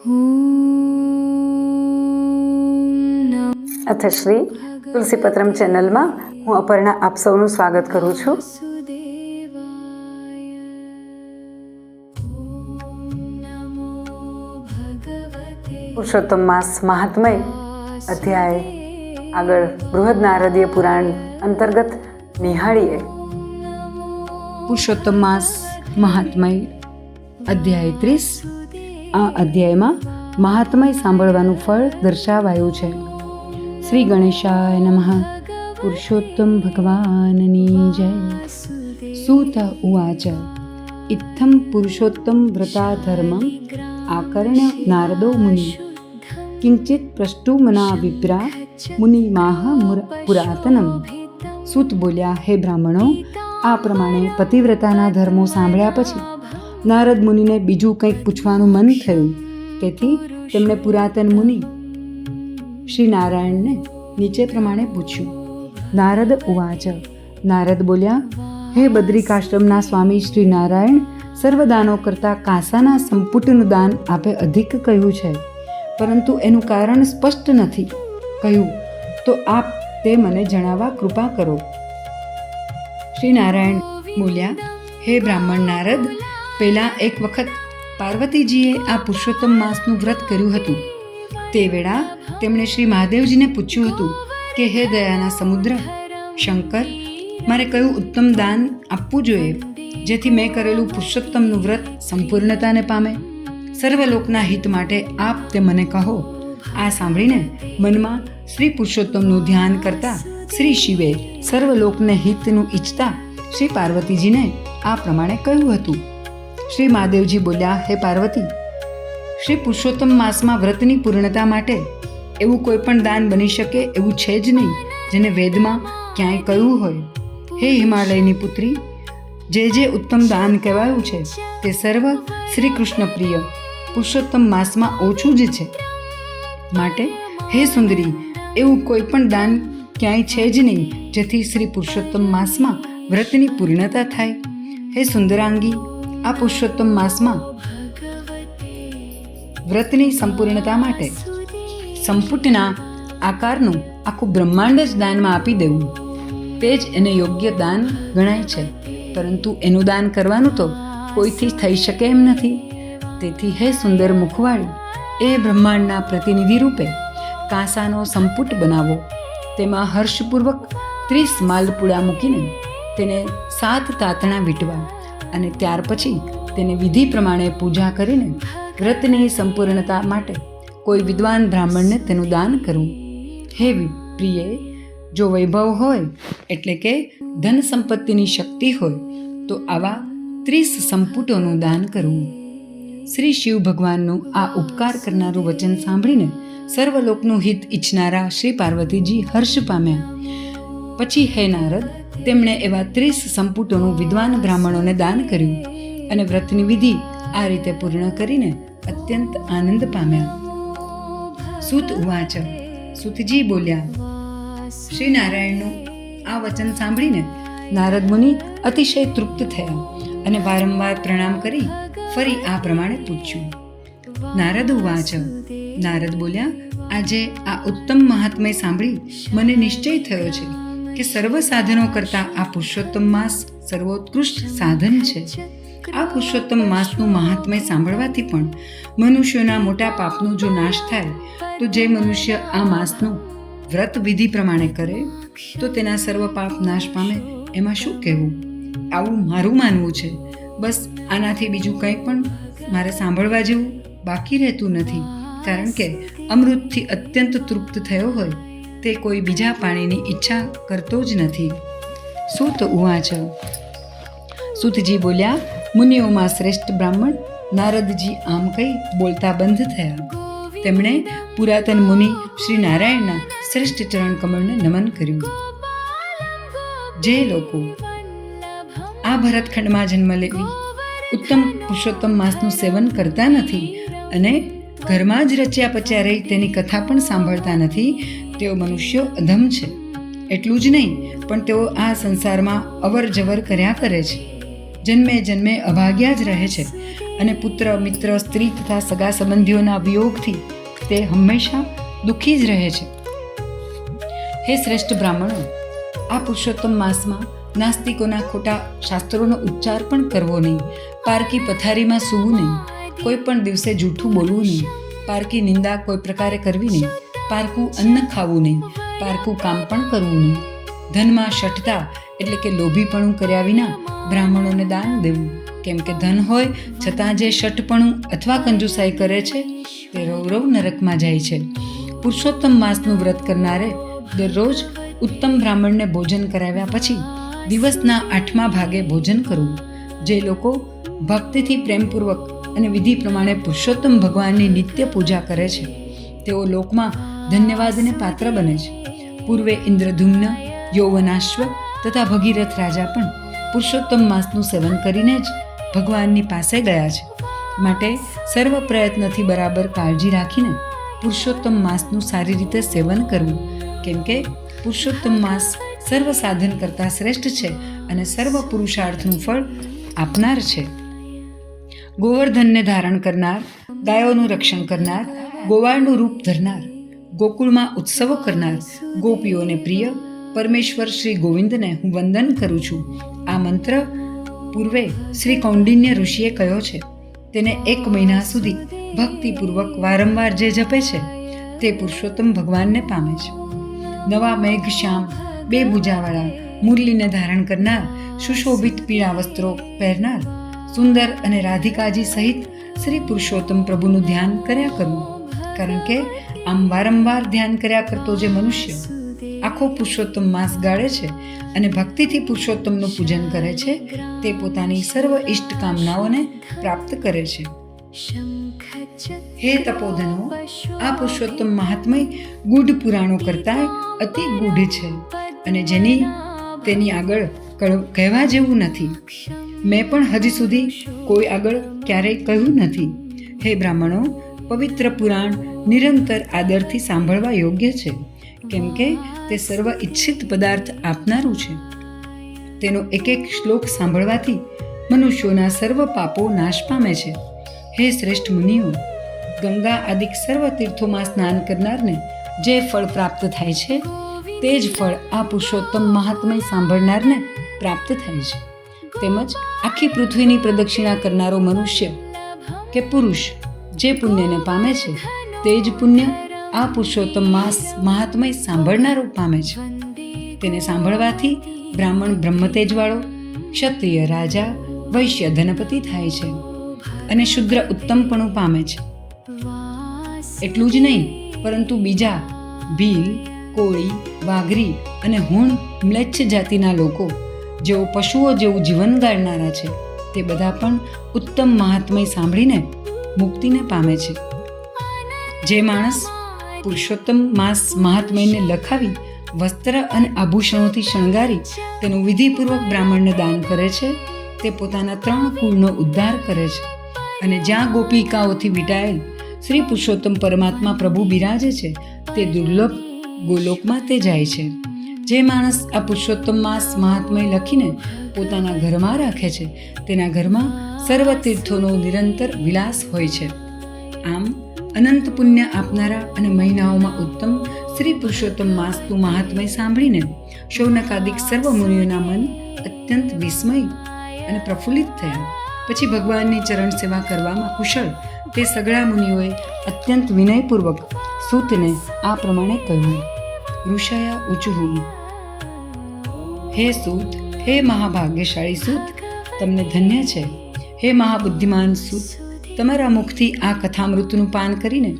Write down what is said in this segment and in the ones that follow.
અથ શ્રી તુલસીપત્રમ ચેનલમાં હું અપર્ણા આપ સૌનું સ્વાગત કરું છું. પુરુષોત્તમ માસ મહાત્મય અધ્યાય આગળ બૃહદ નારદીય પુરાણ અંતર્ગત નિહાળીએ. પુરુષોત્તમ માસ મહાત્મય અધ્યાય 30. આ અધ્યાયમાં મહાત્મય સાંભળવાનું ફળ દર્શાવાયું છે. શ્રી ગણેશાય નમઃ. પુરુષોત્તમ ભગવાનની જય. સૂત ઉવાચ ઇત્થમ પુરુષોત્તમ વ્રતા ધર્મમ આકર્ણ્ય નારદો મુનિ કિંચિત પ્રષ્ટુમના વિપ્રા મુનિમાહ પુરાતનમ. સૂત બોલ્યા, હે બ્રાહ્મણો, આ પ્રમાણે પતિવ્રતાના ધર્મો સાંભળ્યા પછી નારદ મુનિને બીજું કંઈક પૂછવાનું મન થયું. તેથી તેમણે પુરાતન મુનિ શ્રી નારાયણને નીચે પ્રમાણે પૂછ્યું. નારદ ઉવાચ. નારદ બોલ્યા, હે બદ્રિકાશ્રમના સ્વામી શ્રી નારાયણ, સર્વદાનો કરતાં કાંસાના સંપુટનું દાન આપે અધિક કહ્યું છે, પરંતુ એનું કારણ સ્પષ્ટ નથી કહ્યું, તો આપ તે મને જણાવવા કૃપા કરો. શ્રી નારાયણ બોલ્યા, હે બ્રાહ્મણ નારદ, પહેલાં એક વખત પાર્વતીજીએ આ પુરુષોત્તમ માસનું વ્રત કર્યું હતું. તે વેળા તેમણે શ્રી મહાદેવજીને પૂછ્યું હતું કે હે દયાના સમુદ્ર શંકર, મારે કયું ઉત્તમ દાન આપવું જોઈએ જેથી મેં કરેલું પુરુષોત્તમનું વ્રત સંપૂર્ણતાને પામે? સર્વલોકના હિત માટે આપ તે મને કહો. આ સાંભળીને મનમાં શ્રી પુરુષોત્તમનું ધ્યાન કરતા શ્રી શિવે સર્વલોકને હિતનું ઈચ્છતા શ્રી પાર્વતીજીને આ પ્રમાણે કહ્યું હતું. શ્રી મહાદેવજી બોલ્યા, હે પાર્વતી, શ્રી પુરુષોત્તમ માસમાં વ્રતની પૂર્ણતા માટે એવું કોઈ પણ દાન બની શકે એવું છે જ નહીં જેને વેદમાં ક્યાંય કહ્યું હોય. હે હિમાલયની પુત્રી, જે ઉત્તમ દાન કહેવાયું છે તે સર્વ શ્રી કૃષ્ણ પ્રિય પુરુષોત્તમ માસમાં ઓછું જ છે. માટે હે સુંદરી, એવું કોઈ પણ દાન ક્યાંય છે જ નહીં જેથી શ્રી પુરુષોત્તમ માસમાં વ્રતની પૂર્ણતા થાય. હે સુંદરાંગી, આ પુરુષોત્તમ માસમાં વ્રતની સંપૂર્ણતા માટે સંપુટના આકારનું આખું બ્રહ્માંડ જ દાનમાં આપી દેવું તે જ એને યોગ્ય દાન ગણાય છે. પરંતુ એનું દાન કરવાનું તો કોઈથી થઈ શકે એમ નથી. તેથી હે સુંદર મુખવાળી, એ બ્રહ્માંડના પ્રતિનિધિ રૂપે કાંસાનો સંપુટ બનાવો. તેમાં હર્ષપૂર્વક 30 માલપુડા મૂકીને તેને 7 તાતણા વીંટવા અને ત્યાર પછી તેને વિધિ પ્રમાણે પૂજા કરીને વ્રતની સંપૂર્ણતા માટે કોઈ વિદ્વાન બ્રાહ્મણને તેનું દાન કરવું. હે પ્રિય, જો વૈભવ હોય એટલે કે ધન સંપત્તિની શક્તિ હોય તો આવા 30 સંપુટોનું દાન કરવું. શ્રી શિવ ભગવાનનું આ ઉપકાર કરનારું વચન સાંભળીને સર્વલોકનું હિત ઈચ્છનારા શ્રી પાર્વતીજી હર્ષ પામ્યા. પછી હે નારદ, તેમણે એવા 30 સંપુટોનું વિદ્વાન બ્રાહ્મણોને દાન કર્યું અને વ્રતની વિધિ આ રીતે પૂર્ણ કરીને અત્યંત આનંદ પામ્યા. સૂત ઉવાચ. સૂતજી બોલ્યા, શ્રી નારાયણનું આ વચન સાંભળીને નારદ મુનિ અતિશય તૃપ્ત થયા અને વારંવાર પ્રણામ કરી ફરી આ પ્રમાણે પૂછ્યું. નારદ ઉવાચ. નારદ બોલ્યા, આજે આ ઉત્તમ મહાત્મય સાંભળી મને નિશ્ચય થયો છે કે સર્વ સાધનો કરતાં આ પુરુષોત્તમ માસ સર્વોત્કૃષ્ટ સાધન છે. આ પુરુષોત્તમ માસનું મહાત્મય સાંભળવાથી પણ મનુષ્યોના મોટા પાપનો જો નાશ થાય તો જે મનુષ્ય આ માસનું વ્રત વિધિ પ્રમાણે કરે તો તેના સર્વ પાપ નાશ પામે. એમાં શું કહેવું? આવું મારું માનવું છે. બસ આનાથી બીજું કંઈ પણ મારે સાંભળવા જેવું બાકી રહેતું નથી, કારણ કે અમૃતથી અત્યંત તૃપ્ત થયો હોય તે કોઈ બીજા પાણીની ઈચ્છા કરતો જ નથી. સૂત ઉવાચ. સૂતજી બોલ્યા, મુનિઓમાં શ્રેષ્ઠ બ્રાહ્મણ નારદજી આમ કહી બોલતા બંધ થયા. તેમણે પુરાતન મુનિ શ્રી નારાયણના શ્રેષ્ઠ ચરણ કમળને નમન કર્યું. જે લોકો આ ભરતખંડમાં જન્મ લેવી ઉત્તમ પુરુષોત્તમ માસનું સેવન કરતા નથી અને ઘરમાં જ રચ્યા પચ્યા રહી તેની કથા પણ સાંભળતા નથી, તેઓ મનુષ્યો અધમ છે. એટલું જ નહીં પણ તેઓ આ સંસારમાં અવર જવર કર્યા કરે છે, જન્મે જન્મે અભાગ્યા જ રહે છે અને પુત્ર, મિત્ર, સ્ત્રી તથા સગા સંબંધીઓના વિયોગથી તે હંમેશા દુઃખી જ રહે છે. હે શ્રેષ્ઠ બ્રાહ્મણો, આ પુરુષોત્તમ માસમાં નાસ્તિકોના ખોટા શાસ્ત્રોનો ઉચ્ચાર પણ કરવો નહીં, પારકી પથારીમાં સૂવું નહીં, કોઈ પણ દિવસે જૂઠું બોલવું નહીં, પારકી નિંદા કોઈ પ્રકારે કરવી નહીં, પારકું અન્ન ખાવું નહીં, પારકું કામ પણ કરવું નહીં, ધનમાં શઠતા એટલે કે લોભીપણું કર્યા વિના બ્રાહ્મણોને દાન દેવું, કેમ કે ધન હોય છતાં જે શઠપણું અથવા કંજુસાઈ કરે છે તે રૌરવ નરકમાં જાય છે. પુરુષોત્તમ માસનું વ્રત કરનારે દરરોજ ઉત્તમ બ્રાહ્મણને ભોજન કરાવ્યા પછી દિવસના 8મા ભાગે ભોજન કરવું. જે લોકો ભક્તિથી પ્રેમપૂર્વક અને વિધિ પ્રમાણે પુરુષોત્તમ ભગવાનની નિત્ય પૂજા કરે છે તેઓ લોકમાં ધન્યવાદને પાત્ર બને છે. પૂર્વે ઇન્દ્રધુમ્ન, યૌવનાશ્વ તથા ભગીરથ રાજા પણ પુરુષોત્તમ માસનું સેવન કરીને જ ભગવાનની પાસે ગયા છે. માટે સર્વ પ્રયત્નથી બરાબર કાળજી રાખીને પુરુષોત્તમ માસનું સારી રીતે સેવન કરવું, કેમ કે પુરુષોત્તમ માસ સર્વ સાધન કરતાં શ્રેષ્ઠ છે અને સર્વ પુરુષાર્થનું ફળ આપનાર છે. ગોવર્ધનને ધારણ કરનાર, ગાયોનું રક્ષણ કરનાર, ગોવાળનું રૂપ ધરનાર, ગોકુળમાં ઉત્સવો કરનાર, ગોપીઓને પ્રિય પરમેશ્વર શ્રી ગોવિંદને હું વંદન કરું છું. આ મંત્ર પૂર્વે શ્રી કૌંડિન્ય ઋષિએ કહ્યો છે. તેને 1 મહિના સુધી ભક્તિપૂર્વક વારંવાર જે જપે છે તે પુરુષોત્તમ ભગવાનને પામે છે. નવા મેઘ શ્યામ 2 ભુજાવાળા મુરલીને ધારણ કરનાર, સુશોભિત પીળા વસ્ત્રો પહેરનાર, સુંદર અને રાધિકાજી સહિત શ્રી પુરુષોત્તમ પ્રભુનું ધ્યાન કર્યા કરવું. કારણ કે આમ વારંવાર ધ્યાન કર્યા કરતો જે મનુષ્ય આખો પુરુષોત્તમ માસ ગાળે છે અને ભક્તિથી પુરુષોત્તમનું પૂજન કરે છે તે પોતાની સર્વ ઇષ્ટ કામનાઓને પ્રાપ્ત કરે છે. હે તપોધનો, આ પુરુષોત્તમ મહાત્મય ગૂઢ પુરાણો કરતાં અતિ ગૂઢ છે અને તેની આગળ કહેવા જેવું નથી. મેં પણ હજી સુધી કોઈ આગળ ક્યારેય કહ્યું નથી. હે બ્રાહ્મણો, પવિત્ર પુરાણ નિરંતર આદરથી સાંભળવા યોગ્ય છે, કેમ કે તે સર્વ ઈચ્છિત પદાર્થ આપનારું છે. તેનો એક એક શ્લોક સાંભળવાથી મનુષ્યોના સર્વ પાપો નાશ પામે છે. હે શ્રેષ્ઠ મુનિઓ, ગંગા આદિક સર્વ તીર્થોમાં સ્નાન કરનારને જે ફળ પ્રાપ્ત થાય છે તે જ ફળ આ પુરુષોત્તમ મહાત્મય સાંભળનારને પ્રાપ્ત થાય છે. તેમજ આખી પૃથ્વીની પ્રદક્ષિણા કરનારો મનુષ્ય કે પુરુષ જે પુણ્યને પામે છે તે જ પુણ્ય આ પુરુષોત્તમ માસ મહાત્મય સાંભળનારો પામે છે. તેને સાંભળવાથી બ્રાહ્મણ બ્રહ્મતેજવાળો, ક્ષત્રિય રાજા, વૈશ્ય ધનપતિ થાય છે અને શુદ્ર ઉત્તમપણું પામે છે. એટલું જ નહીં, પરંતુ બીજા ભીલ, કોળી, વાઘરી અને હુણ મ્લેચ્છ જાતિના લોકો જેઓ પશુઓ જેવું જીવન ગાળનારા છે તે બધા પણ ઉત્તમ મહાત્મય સાંભળીને મુક્તિને પામે છે. જે માણસ પુરુષોત્તમ માસ મહાત્મયને લખાવી વસ્ત્ર અને આભૂષણોથી શણગારી તેનું વિધિપૂર્વક બ્રાહ્મણને દાન કરે છે તે પોતાના 3 કુળનો ઉદ્ધાર કરે છે અને જ્યાં ગોપિકાઓથી વીંટાયેલ શ્રી પુરુષોત્તમ પરમાત્મા પ્રભુ બિરાજે છે તે દુર્લભ ગોલોકમાં તે જાય છે. જે માણસ આ પુરુષોત્તમ માસ મહાત્મય લખીને પોતાના ઘરમાં રાખે છે તેના ઘરમાં સર્વ તીર્થોનો નિરંતર વિલાસ હોય છે. આમ અનંત પુણ્ય આપનારા અને મહિનાઓમાં ઉત્તમ શ્રી પુરુષોત્તમ માસનું મહાત્મય સાંભળીને શૌનકાદિક સર્વ મુનિઓના મન અત્યંત વિસ્મય અને પ્રફુલ્લિત થયા. પછી ભગવાનની ચરણ સેવા કરવામાં કુશળ તે સગળા મુનિઓએ અત્યંત વિનયપૂર્વક સૂતને આ પ્રમાણે કહ્યું. ઋષય ઉચુહુ, હે સૂત, હે મહાભાગ્યશાળી સૂત, તમને ધન્ય છે. હે મહાબુદ્ધિમાન સૂત, તમારા મુખથી આ કથામૃતનું પાન કરીને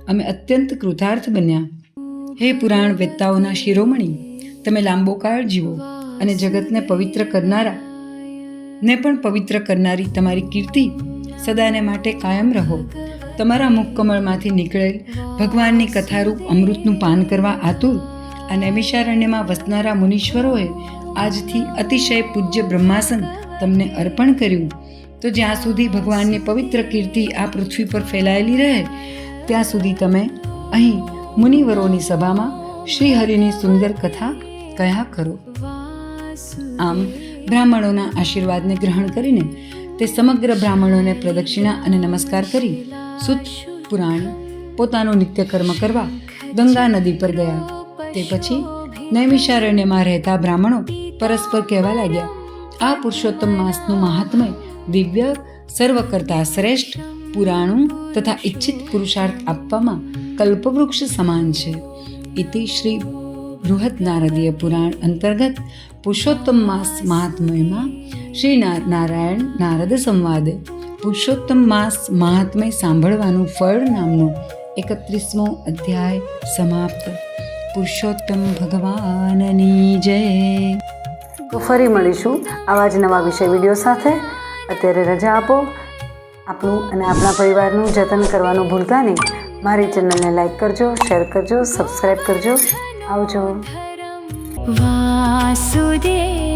અમે અત્યંત કૃતાર્થ બન્યા. હે પુરાણ વેત્તાઓના શિરોમણી, તમે લાંબો કાળ જીવો અને જગતને પવિત્ર કરનારા ને પણ પવિત્ર કરનારી તમારી કીર્તિ સદાને માટે કાયમ રહો. તમારા મુખકમળમાંથી નીકળેલ ભગવાનની કથારૂપ અમૃતનું પાન કરવા આતુર આ નૈમિષારણ્યમાં વસનારા મુનીશ્વરોએ આજથી અતિશય પૂજ્ય બ્રહ્માસન તમને અર્પણ કર્યું. તો જ્યાં સુધી ભગવાનની પવિત્ર કીર્તિ આ પૃથ્વી પર ફેલાયેલી રહે ત્યાં સુધી તમે અહીં મુનિવરોની સભામાં શ્રીહરિની સુંદર કથા કયા કરો. આમ બ્રાહ્મણોના આશીર્વાદને ગ્રહણ કરીને તે સમગ્ર બ્રાહ્મણોને પ્રદક્ષિણા અને નમસ્કાર કરી સુત પુરાણી પોતાનું નિત્યકર્મ કરવા ગંગા નદી પર ગયા. તે પછી નૈમિષારણ્યમાં રહેતા બ્રાહ્મણો પરસ્પર કહેવા લાગ્યા, આ પુરુષોત્તમ માસનું મહાત્મ્ય દિવ્ય, સર્વ કરતા શ્રેષ્ઠ, પુરાણું તથા ઈચ્છિત પુરુષાર્થ આપવામાં કલ્પવૃક્ષ સમાન છે. ઇતિ શ્રી બૃહદ નારદીય પુરાણ અંતર્ગત પુરુષોત્તમ માસ મહાત્મ્યમાં શ્રી નારાયણ નારદ સંવાદે પુરુષોત્તમ માસ મહાત્મ્ય સાંભળવાનું ફળ નામનો 31મો અધ્યાય સમાપ્ત. પુરુષોત્તમ ભગવાનની જય. તો ફરી મળીશું આવા જ નવા વિડીયો સાથે. અત્યારે રજા આપો. આપણું અને આપણા પરિવારનું જતન કરવાનું ભૂલતા નહીં. મારી ચેનલને લાઈક કરજો, શેર કરજો, સબસ્ક્રાઈબ કરજો. આવજો. વાસુદેવ.